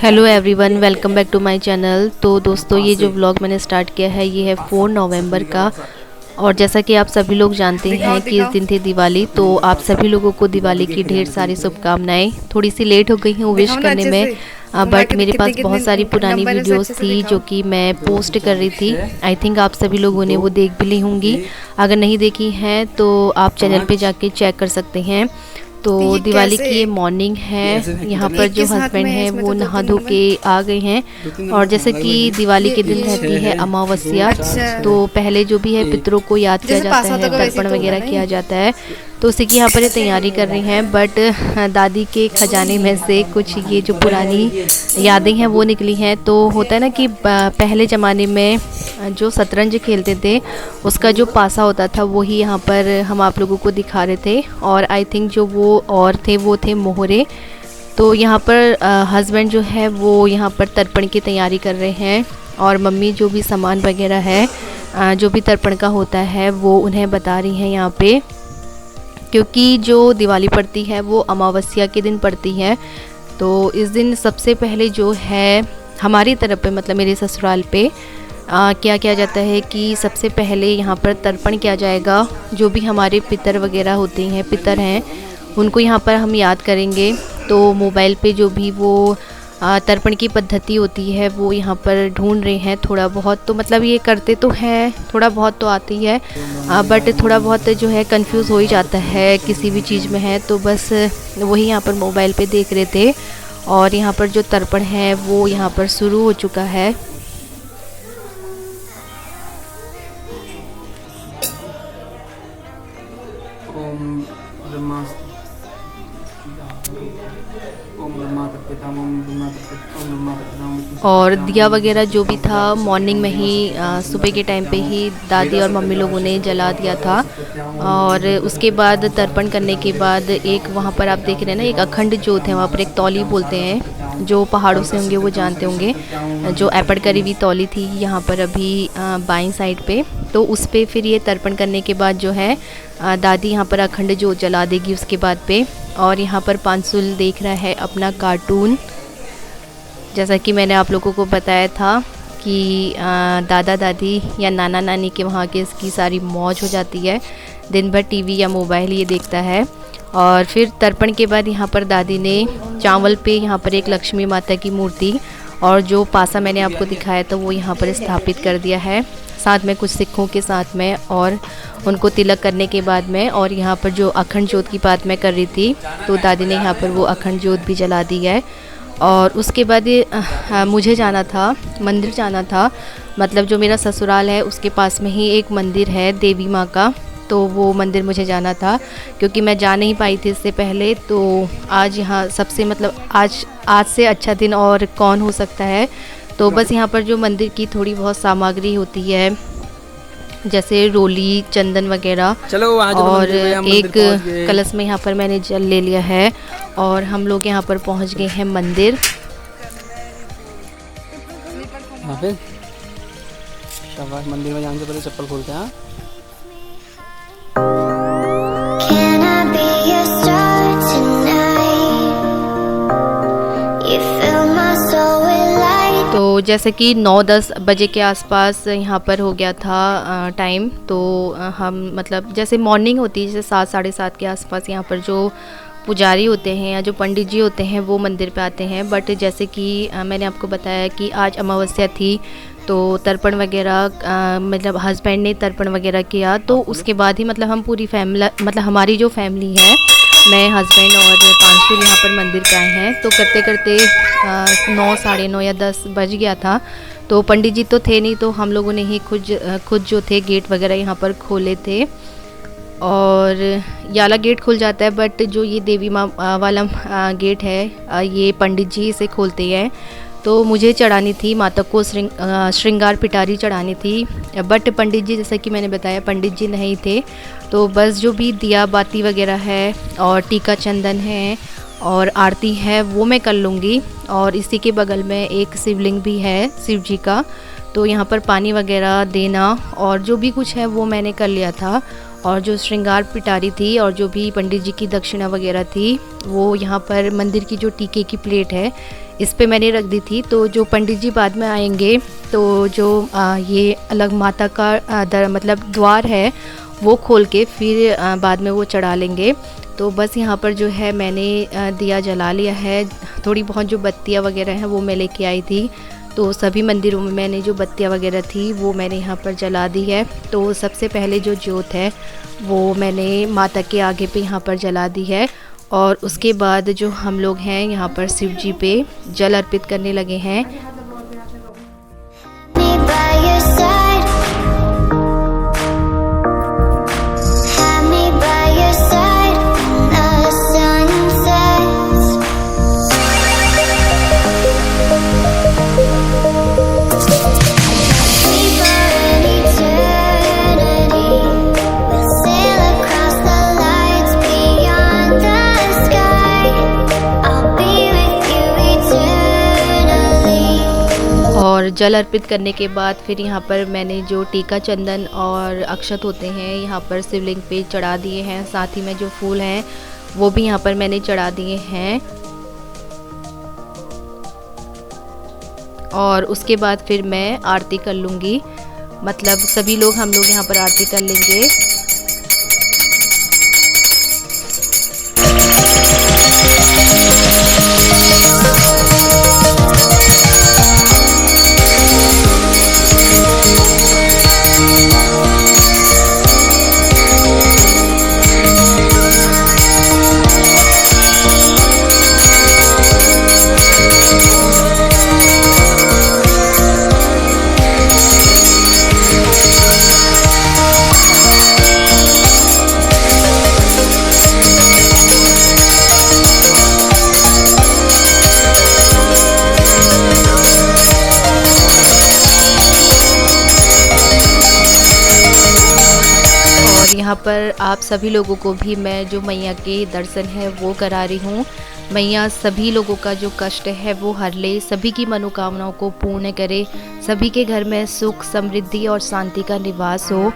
Hello everyone, welcome back to my channel. तो दोस्तों, ये जो व्लॉग मैंने स्टार्ट किया है ये है 4 नवंबर का। और जैसा कि आप सभी लोग जानते हैं कि इस दिन थी दिवाली, तो आप सभी लोगों को दिवाली की ढेर सारी शुभकामनाएं। थोड़ी सी लेट हो गई हूँ विश करने में, बट मेरे पास बहुत सारी पुरानी वीडियोस थी जो कि मैं पोस्ट कर रही थी। आई थिंक आप सभी लोगों ने वो देख भी ली होंगी। अगर नहीं देखी हैं तो आप चैनल पे जाके चेक कर सकते हैं। तो दिवाली की ये मॉर्निंग है। यहाँ पर जो हस्बैंड है वो नहा धो के आ गए हैं। और जैसे कि दिवाली के दिन रहती है अमावस्या, तो पहले जो भी है पितरों को याद किया जाता है, तर्पण वगैरह किया जाता है। तो उसी की यहाँ पर तैयारी कर रही हैं। बट दादी के खजाने में से कुछ ये जो पुरानी यादें हैं वो निकली हैं। तो होता है ना कि पहले ज़माने में जो शतरंज खेलते थे उसका जो पासा होता था वही यहाँ पर हम आप लोगों को दिखा रहे थे। और आई थिंक जो वो और थे वो थे मोहरे। तो यहाँ पर हस्बैंड जो है वो यहाँ पर तर्पण की तैयारी कर रहे हैं। और मम्मी जो भी सामान वगैरह है जो भी तर्पण का होता है वो उन्हें बता रही हैं यहाँ पे, क्योंकि जो दिवाली पड़ती है वो अमावस्या के दिन पड़ती है। तो इस दिन सबसे पहले जो है हमारी तरफ पे, मतलब मेरे ससुराल पे क्या किया जाता है कि सबसे पहले यहाँ पर तर्पण किया जाएगा। जो भी हमारे पितर वगैरह होते हैं, पितर हैं, उनको यहाँ पर हम याद करेंगे। तो मोबाइल पे जो भी वो तर्पण की पद्धति होती है वो यहाँ पर ढूंढ रहे हैं। थोड़ा बहुत तो मतलब ये करते तो हैं, थोड़ा बहुत तो आती है, बट थोड़ा बहुत जो है कंफ्यूज हो ही जाता है किसी भी चीज़ में है। तो बस वही यहाँ पर मोबाइल पे देख रहे थे। और यहाँ पर जो तर्पण है वो यहाँ पर शुरू हो चुका है। और दिया वगैरह जो भी था मॉर्निंग में ही सुबह के टाइम पे ही दादी और मम्मी लोगों ने जला दिया था। और उसके बाद तर्पण करने के बाद एक वहाँ पर आप देख रहे हैं ना, एक अखंड ज्योत है, वहाँ पर एक तौली बोलते हैं, जो पहाड़ों से होंगे वो जानते होंगे, जो एपड़ करी हुई तौली थी यहाँ पर अभी बाईं साइड पे। तो उस पर फिर ये तर्पण करने के बाद जो है दादी यहाँ पर अखंड ज्योत जला देगी उसके बाद पे। और यहाँ पर पांसुल देख रहा है अपना कार्टून। जैसा कि मैंने आप लोगों को बताया था कि दादा दादी या नाना नानी के वहाँ के इसकी सारी मौज हो जाती है, दिन भर टीवी या मोबाइल ये देखता है। और फिर तर्पण के बाद यहाँ पर दादी ने चावल पे यहाँ पर एक लक्ष्मी माता की मूर्ति और जो पासा मैंने आपको दिखाया था वो यहाँ पर स्थापित कर दिया है, साथ में कुछ सिक्कों के साथ में, और उनको तिलक करने के बाद में। और यहाँ पर जो अखंड ज्योत की बात मैं कर रही थी, तो दादी ने यहाँ पर वो अखंड ज्योत भी जला दी है। और उसके बाद मुझे जाना था, मंदिर जाना था, मतलब जो मेरा ससुराल है उसके पास में ही एक मंदिर है देवी माँ का। तो वो मंदिर मुझे जाना था क्योंकि मैं जा नहीं पाई थी इससे पहले। तो आज यहाँ सबसे मतलब आज से अच्छा दिन और कौन हो सकता है। तो बस यहाँ पर जो मंदिर की थोड़ी बहुत सामग्री होती है, जैसे रोली, चंदन वगैरह, और एक कलश में यहाँ पर मैंने जल ले लिया है। और हम लोग यहाँ पर पहुँच गए हैं मंदिर। शाबाश, मंदिर में जाने से पहले चप्पल खोलते हैं। तो जैसे कि 9-10 बजे के आसपास यहाँ पर हो गया था टाइम। तो हम मतलब जैसे मॉर्निंग होती है, जैसे 7-7:30 के आसपास यहाँ पर जो पुजारी होते हैं या जो पंडित जी होते हैं वो मंदिर पे आते हैं। बट जैसे कि मैंने आपको बताया कि आज अमावस्या थी, तो तर्पण वगैरह मतलब हस्बैंड ने तर्पण वगैरह किया। तो उसके बाद ही मतलब हम पूरी फैमिली, मतलब हमारी जो फैमिली है, मैं, हस्बैंड और पांचुल यहाँ पर मंदिर पे आए हैं। तो करते करते 9, 9:30 या 10 बज गया था। तो पंडित जी तो थे नहीं, तो हम लोगों ने ही खुद जो थे गेट वगैरह यहाँ पर खोले थे। और याला गेट खुल जाता है, बट जो ये देवी माँ वाला गेट है ये पंडित जी इसे खोलते हैं। तो मुझे चढ़ानी थी माता को श्रृंगार पिटारी चढ़ानी थी, बट पंडित जी, जैसा कि मैंने बताया, पंडित जी नहीं थे। तो बस जो भी दिया बाती वगैरह है और टीका चंदन है और आरती है वो मैं कर लूँगी। और इसी के बगल में एक शिवलिंग भी है शिव जी का, तो यहाँ पर पानी वगैरह देना और जो भी कुछ है वो मैंने कर लिया था। और जो श्रृंगार पिटारी थी और जो भी पंडित जी की दक्षिणा वगैरह थी वो यहाँ पर मंदिर की जो टीके की प्लेट है इस पे मैंने रख दी थी। तो जो पंडित जी बाद में आएंगे तो जो ये अलग माता का मतलब द्वार है वो खोल के फिर बाद में वो चढ़ा लेंगे। तो बस यहाँ पर जो है मैंने दिया जला लिया है। थोड़ी बहुत जो बत्तियाँ वगैरह हैं वो मैं लेके आई थी, तो सभी मंदिरों में मैंने जो बत्तियाँ वगैरह थी वो मैंने यहाँ पर जला दी है। तो सबसे पहले जो ज्योत है वो मैंने माता के आगे पे यहाँ पर जला दी है, और उसके बाद जो हम लोग हैं यहाँ पर शिव जी पे जल अर्पित करने लगे हैं। और जल अर्पित करने के बाद फिर यहाँ पर मैंने जो टीका चंदन और अक्षत होते हैं यहाँ पर शिवलिंग पे चढ़ा दिए हैं। साथ ही में जो फूल हैं वो भी यहाँ पर मैंने चढ़ा दिए हैं। और उसके बाद फिर मैं आरती कर लूँगी, मतलब सभी लोग हम लोग यहाँ पर आरती कर लेंगे। यहाँ पर आप सभी लोगों को भी मैं जो मैया के दर्शन है वो करा रही हूँ। मैया सभी लोगों का जो कष्ट है वो हर ले, सभी की मनोकामनाओं को पूर्ण करे, सभी के घर में सुख समृद्धि और शांति का निवास हो।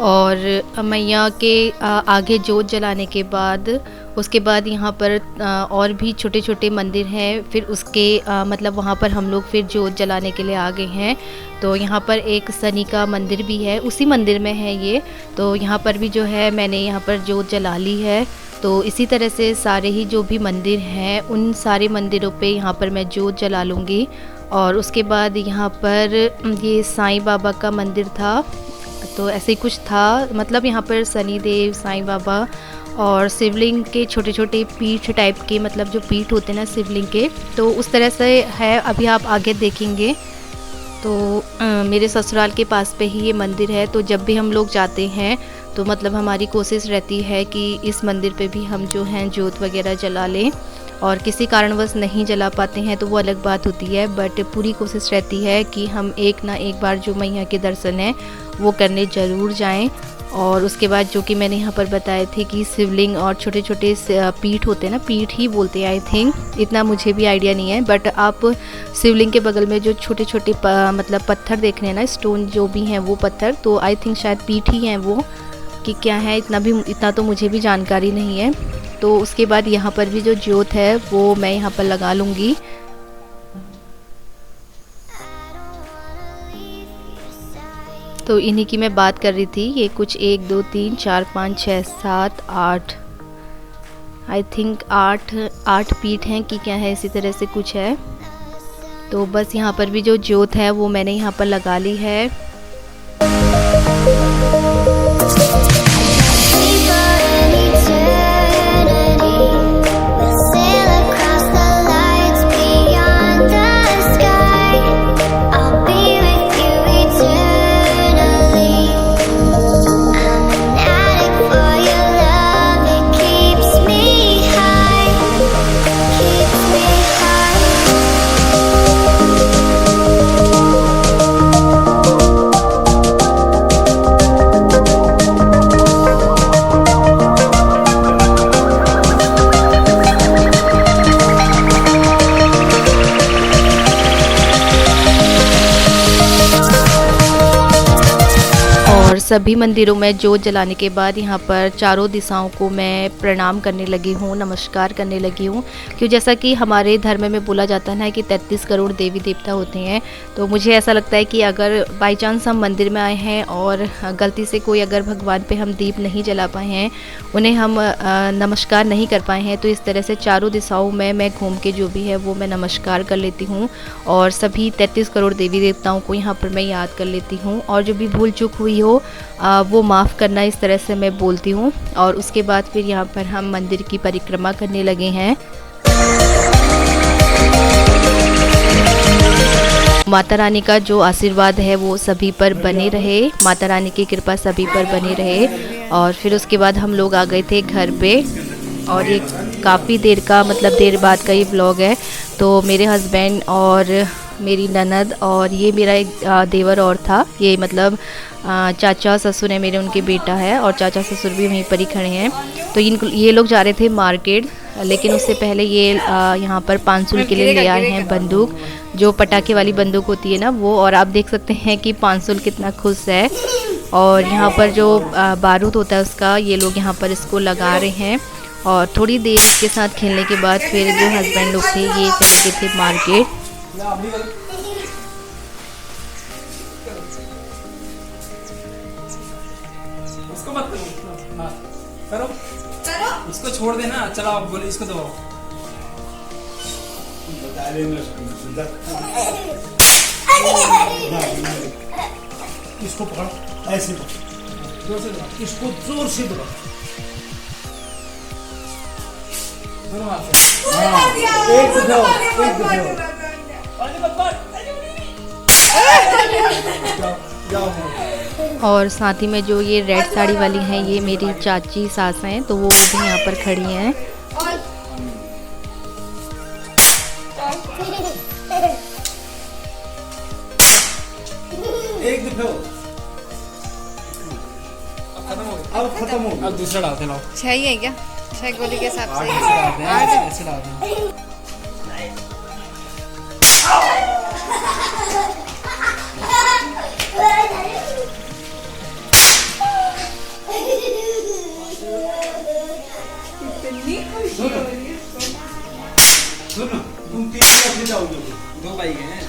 और मैया के आगे जोत जलाने के बाद उसके बाद यहाँ पर और भी छोटे छोटे मंदिर हैं। फिर उसके मतलब वहाँ पर हम लोग फिर जोत जलाने के लिए आ गए हैं। तो यहाँ पर एक शनि का मंदिर भी है, उसी मंदिर में है ये। तो यहाँ पर भी जो है मैंने यहाँ पर जोत जला ली है। तो इसी तरह से सारे ही जो भी मंदिर हैं उन सारे मंदिरों पे यहाँ पर मैं जोत जला लूँगी। और उसके बाद यहाँ पर ये साईं बाबा का मंदिर था, तो ऐसे ही कुछ था, मतलब यहाँ पर शनि देव, साईं बाबा और शिवलिंग के छोटे छोटे पीठ टाइप के, मतलब जो पीठ होते हैं ना शिवलिंग के, तो उस तरह से है। अभी आप आगे देखेंगे तो मेरे ससुराल के पास पे ही ये मंदिर है। तो जब भी हम लोग जाते हैं तो मतलब हमारी कोशिश रहती है कि इस मंदिर पे भी हम जो हैं जोत वगैरह जला लें। और किसी कारणवश नहीं जला पाते हैं तो वो अलग बात होती है, बट पूरी कोशिश रहती है कि हम एक ना एक बार जो मैया के दर्शन हैं वो करने ज़रूर जाएं। और उसके बाद जो कि मैंने यहाँ पर बताए थे कि शिवलिंग और छोटे छोटे पीठ होते हैं ना, पीठ ही बोलते हैं आई थिंक, इतना मुझे भी आइडिया नहीं है, बट आप शिवलिंग के बगल में जो छोटे छोटे मतलब पत्थर देख रहे हैं ना, स्टोन जो भी हैं वो पत्थर, तो आई थिंक शायद पीठ ही हैं वो, कि क्या है इतना तो मुझे भी जानकारी नहीं है। तो उसके बाद यहाँ पर भी जो ज्योत है वो मैं यहाँ पर लगा लूँगी। तो इन्हीं की मैं बात कर रही थी। ये कुछ 1 2 3 4 5 6 7 8 आई थिंक 8 पीठ हैं कि क्या है, इसी तरह से कुछ है। तो बस यहाँ पर भी जो ज्योत है वो मैंने यहाँ पर लगा ली है। सभी मंदिरों में जोत जलाने के बाद यहाँ पर चारों दिशाओं को मैं प्रणाम करने लगी हूँ, नमस्कार करने लगी हूँ। क्यों, जैसा कि हमारे धर्म में बोला जाता है ना कि 33 करोड़ देवी देवता होते हैं, तो मुझे ऐसा लगता है कि अगर बाई चांस हम मंदिर में आए हैं और गलती से कोई अगर भगवान पे हम दीप नहीं जला पाए हैं, उन्हें हम नमस्कार नहीं कर पाए हैं, तो इस तरह से चारों दिशाओं में मैं घूम के जो भी है वो मैं नमस्कार कर लेती हूँ और सभी 33 करोड़ देवी देवताओं को यहाँ पर मैं याद कर लेती हूँ। और जो भी भूल चूक हुई हो वो माफ़ करना, इस तरह से मैं बोलती हूँ। और उसके बाद फिर यहाँ पर हम मंदिर की परिक्रमा करने लगे हैं। माता रानी का जो आशीर्वाद है वो सभी पर बने रहे, माता रानी की कृपा सभी पर बनी रहे। और फिर उसके बाद हम लोग आ गए थे घर पे, और ये काफ़ी देर का देर बाद का ये व्लॉग है। तो मेरे हस्बैंड और मेरी ननद और ये मेरा एक देवर और था, ये चाचा ससुर है मेरे, उनके बेटा है, और चाचा ससुर भी वहीं पर ही खड़े हैं। तो ये लोग जा रहे थे मार्केट, लेकिन उससे पहले ये यहाँ पर 500 के लिए ले आए हैं बंदूक, जो पटाखे वाली बंदूक होती है ना वो। और आप देख सकते हैं कि 500 कितना खुश है। और यहाँ पर जो बारूद होता है उसका ये लोग यहाँ पर इसको लगा रहे हैं। और थोड़ी देर इसके साथ खेलने के बाद फिर जो हस्बैंड लोग थे ये चले गए थे मार्केट। उसको मत करो, इसको छोड़ देना, चलाओ, बोले इसको दो। इसको पकड़ो, ऐसे जोर से दबाओ, इसको जोर से दबाओ। एक और साथ ही में जो ये रेड साड़ी वाली हैं ये मेरी चाची सास हैं, तो वो भी यहाँ पर खड़ी हैं। एक दफे अब खत्म हो गया। अब दूसरा डालते लाओ। 6 ही है क्या? 6 गोली के हिसाब से ऐसे डाल दें। सुनो, तुम 3 कैसे जाओगे? 2 बाइक हैं।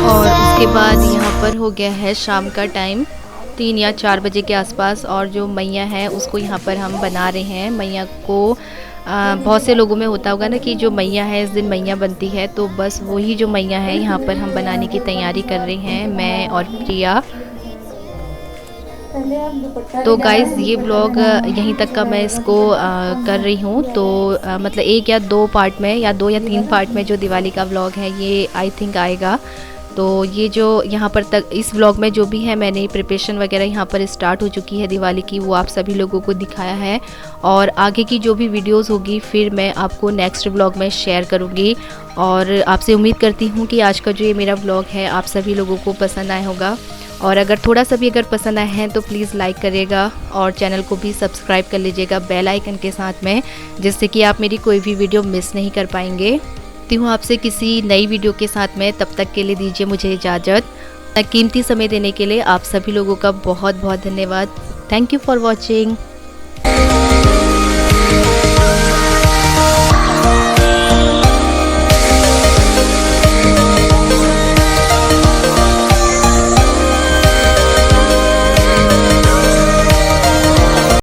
और उसके बाद यहाँ पर हो गया है शाम का टाइम, 3 या 4 बजे के आसपास। और जो मैया है उसको यहाँ पर हम बना रहे हैं। मैया को बहुत से लोगों में होता होगा ना कि जो मैया है इस दिन मैया बनती है, तो बस वही जो मैया है यहाँ पर हम बनाने की तैयारी कर रहे हैं, मैं और प्रिया। तो गाइज़ ये ब्लॉग यहीं तक का मैं इसको कर रही हूँ। तो 1 या 2 पार्ट में या 2 या 3 पार्ट में जो दिवाली का ब्लॉग है ये आई थिंक आएगा। तो ये जो यहाँ पर तक इस ब्लॉग में जो भी है मैंने प्रिपरेशन वगैरह यहाँ पर स्टार्ट हो चुकी है दिवाली की, वो आप सभी लोगों को दिखाया है। और आगे की जो भी वीडियोस होगी फिर मैं आपको नेक्स्ट ब्लॉग में शेयर करूँगी। और आपसे उम्मीद करती हूँ कि आज का जो ये मेरा ब्लॉग है आप सभी लोगों को पसंद आया होगा। और अगर थोड़ा सा भी अगर पसंद आए हैं तो प्लीज़ लाइक करिएगा और चैनल को भी सब्सक्राइब कर लीजिएगा बेल आइकन के साथ में, जिससे कि आप मेरी कोई भी वीडियो मिस नहीं कर पाएंगे। हूँ आपसे किसी नई वीडियो के साथ में, तब तक के लिए दीजिए मुझे इजाज़त। कीमती समय देने के लिए आप सभी लोगों का बहुत बहुत धन्यवाद। Thank you for watching.